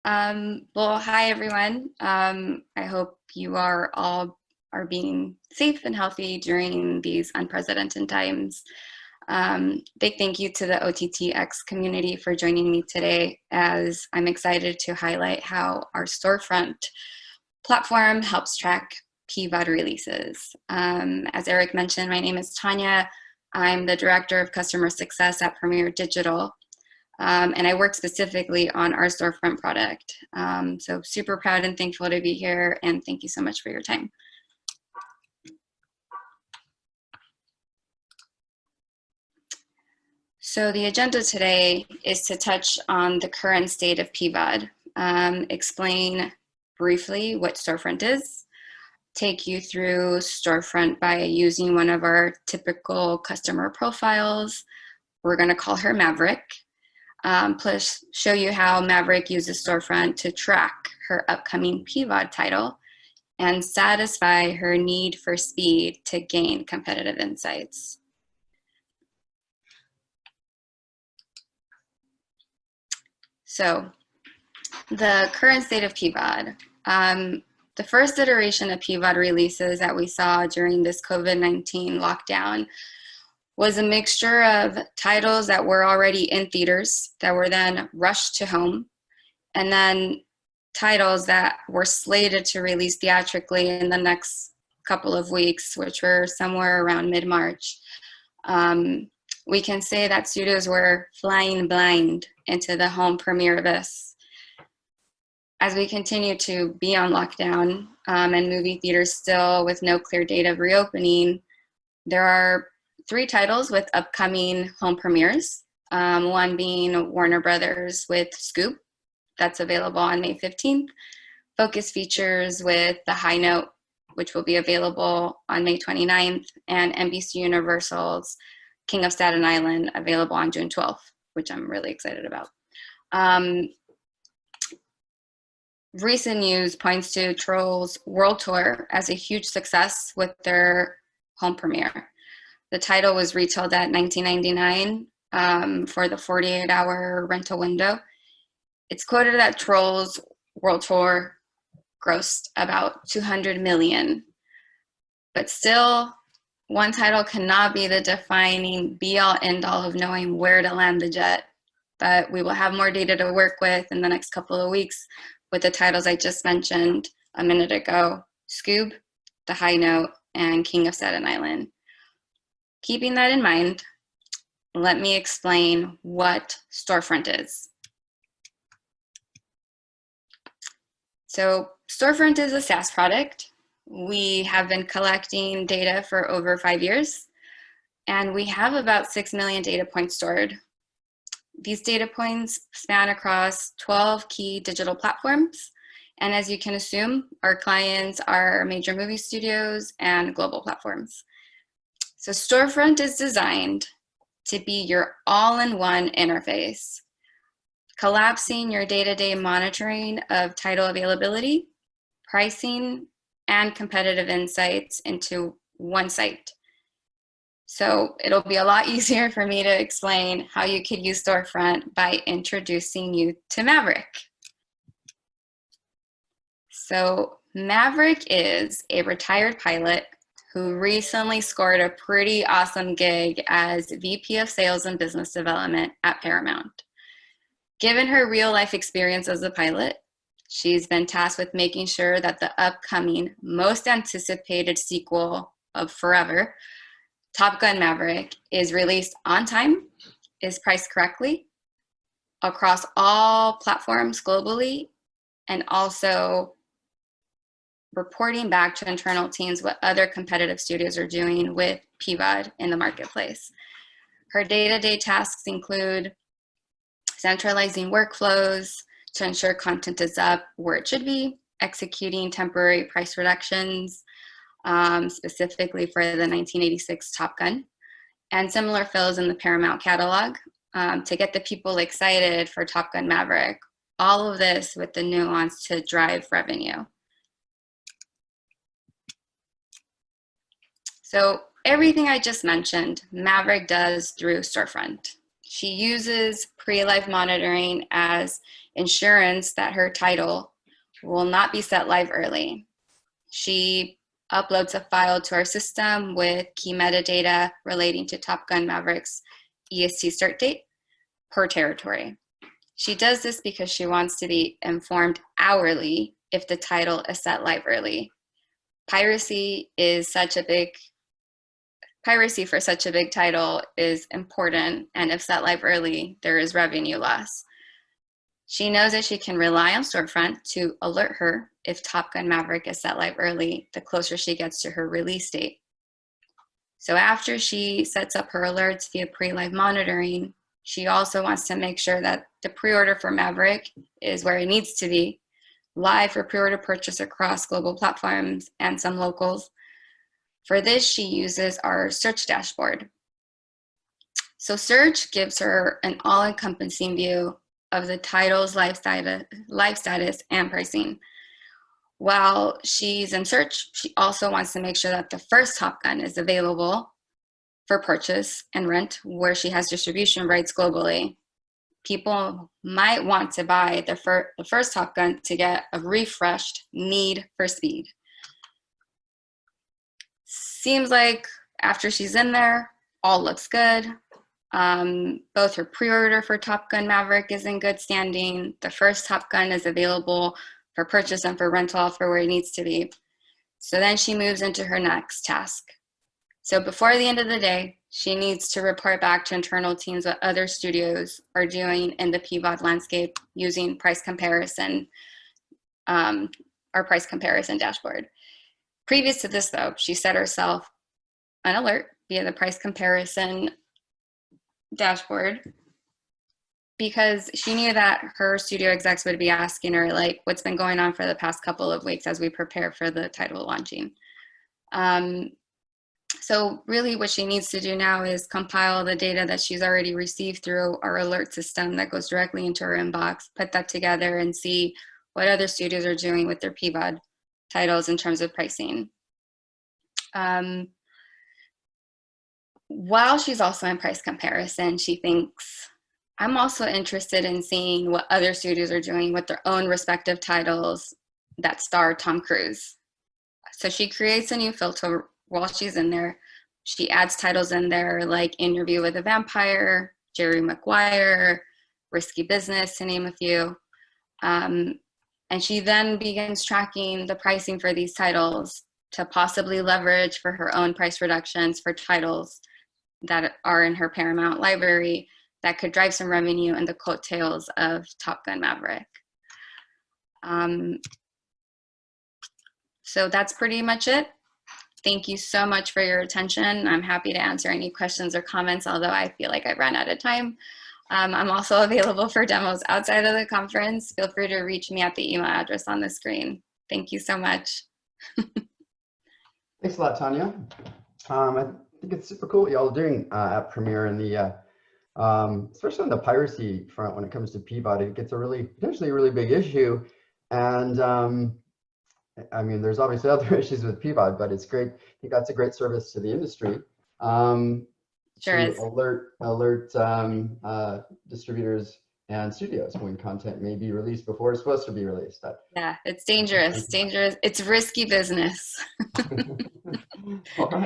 Well, hi everyone. I hope you are all being safe and healthy during these unprecedented times. Big thank you to the OTT.X community for joining me today, as I'm excited to highlight how our Storefront platform helps track PVOD releases. As Eric mentioned, my name is Tanya. I'm the Director of Customer Success at Premier Digital. And I work specifically on our Storefront product. So super proud and thankful to be here, and thank you so much for your time. So the agenda today is to touch on the current state of PVOD, explain briefly what Storefront is, take you through Storefront by using one of our typical customer profiles. We're going to call her Maverick. Plus show you how Maverick uses Storefront to track her upcoming PVOD title and satisfy her need for speed to gain competitive insights. So the current state of PVOD. The first iteration of PVOD releases that we saw during this COVID-19 lockdown was a mixture of titles that were already in theaters that were then rushed to home, and then titles that were slated to release theatrically in the next couple of weeks, which were somewhere around mid-March. We can say that studios were flying blind into the home premiere of this. As we continue to be on lockdown and movie theaters still with no clear date of reopening, there are 3 titles with upcoming home premieres, one being Warner Brothers with Scoop, that's available on May 15th, Focus Features with The High Note, which will be available on May 29th, and NBC Universal's King of Staten Island, available on June 12th, which I'm really excited about. Recent news points to Trolls World Tour as a huge success with their home premiere. The title was retailed at $19.99 for the 48-hour rental window. It's quoted that Trolls World Tour grossed about $200 million. But still, one title cannot be the defining be-all, end-all of knowing where to land the jet. But we will have more data to work with in the next couple of weeks with the titles I just mentioned a minute ago: Scoob, The High Note, and King of Staten Island. Keeping that in mind, let me explain what Storefront is. So Storefront is a SaaS product. We have been collecting data for over 5 years, and we have about 6 million data points stored. These data points span across 12 key digital platforms, and as you can assume, our clients are major movie studios and global platforms. So Storefront is designed to be your all-in-one interface, collapsing your day-to-day monitoring of title availability, pricing, and competitive insights into one site. So it'll be a lot easier for me to explain how you could use Storefront by introducing you to Maverick. So Maverick is a retired pilot who recently scored a pretty awesome gig as VP of Sales and Business Development at Paramount. Given her real-life experience as a pilot, she's been tasked with making sure that the upcoming, most anticipated sequel of Forever, Top Gun Maverick, is released on time, is priced correctly, across all platforms globally, and also reporting back to internal teams what other competitive studios are doing with PVOD in the marketplace. Her day-to-day tasks include centralizing workflows to ensure content is up where it should be, executing temporary price reductions, specifically for the 1986 Top Gun, and similar fills in the Paramount catalog to get the people excited for Top Gun Maverick. All of this with the nuance to drive revenue. So everything I just mentioned, Maverick does through Storefront. She uses pre-live monitoring as insurance that her title will not be set live early. She uploads a file to our system with key metadata relating to Top Gun Maverick's EST start date per territory. She does this because she wants to be informed hourly if the title is set live early. Piracy for such a big title is important, and if set live early, there is revenue loss. She knows that she can rely on Storefront to alert her if Top Gun Maverick is set live early, the closer she gets to her release date. So after she sets up her alerts via pre-live monitoring, she also wants to make sure that the pre-order for Maverick is where it needs to be, live for pre-order purchase across global platforms and some locals. For this, she uses our search dashboard. So search gives her an all-encompassing view of the title's live status and pricing. While she's in search, she also wants to make sure that the first Top Gun is available for purchase and rent where she has distribution rights globally. People might want to buy the first Top Gun to get a refreshed need for speed. Seems like after she's in there, all looks good. Both her pre-order for Top Gun Maverick is in good standing. The first Top Gun is available for purchase and for rental for where it needs to be. So then she moves into her next task. So before the end of the day, she needs to report back to internal teams what other studios are doing in the PVOD landscape using price comparison, our price comparison dashboard. Previous to this though, she set herself an alert via the price comparison dashboard because she knew that her studio execs would be asking her like what's been going on for the past couple of weeks as we prepare for the title launching. So really what she needs to do now is compile the data that she's already received through our alert system that goes directly into her inbox, put that together and see what other studios are doing with their PVOD titles in terms of pricing. While she's also in price comparison, she thinks, I'm also interested in seeing what other studios are doing with their own respective titles that star Tom Cruise. So she creates a new filter while she's in there. She adds titles in there like Interview with a Vampire, Jerry Maguire, Risky Business, to name a few. And she then begins tracking the pricing for these titles to possibly leverage for her own price reductions for titles that are in her Paramount library that could drive some revenue in the coattails of Top Gun Maverick. So that's pretty much it. Thank you so much for your attention. I'm happy to answer any questions or comments, although I feel like I've run out of time. I'm also available for demos outside of the conference. Feel free to reach me at the email address on the screen. Thank you so much. Thanks a lot, Tanya. I think it's super cool what y'all are doing at Premiere and the, especially on the piracy front when it comes to PVOD. It gets potentially a really big issue. And I mean, there's obviously other issues with PVOD, but it's great. I think that's a great service to the industry. Sure to is. alert distributors and studios when content may be released before it's supposed to be released. Yeah, it's dangerous. It's risky business. All right.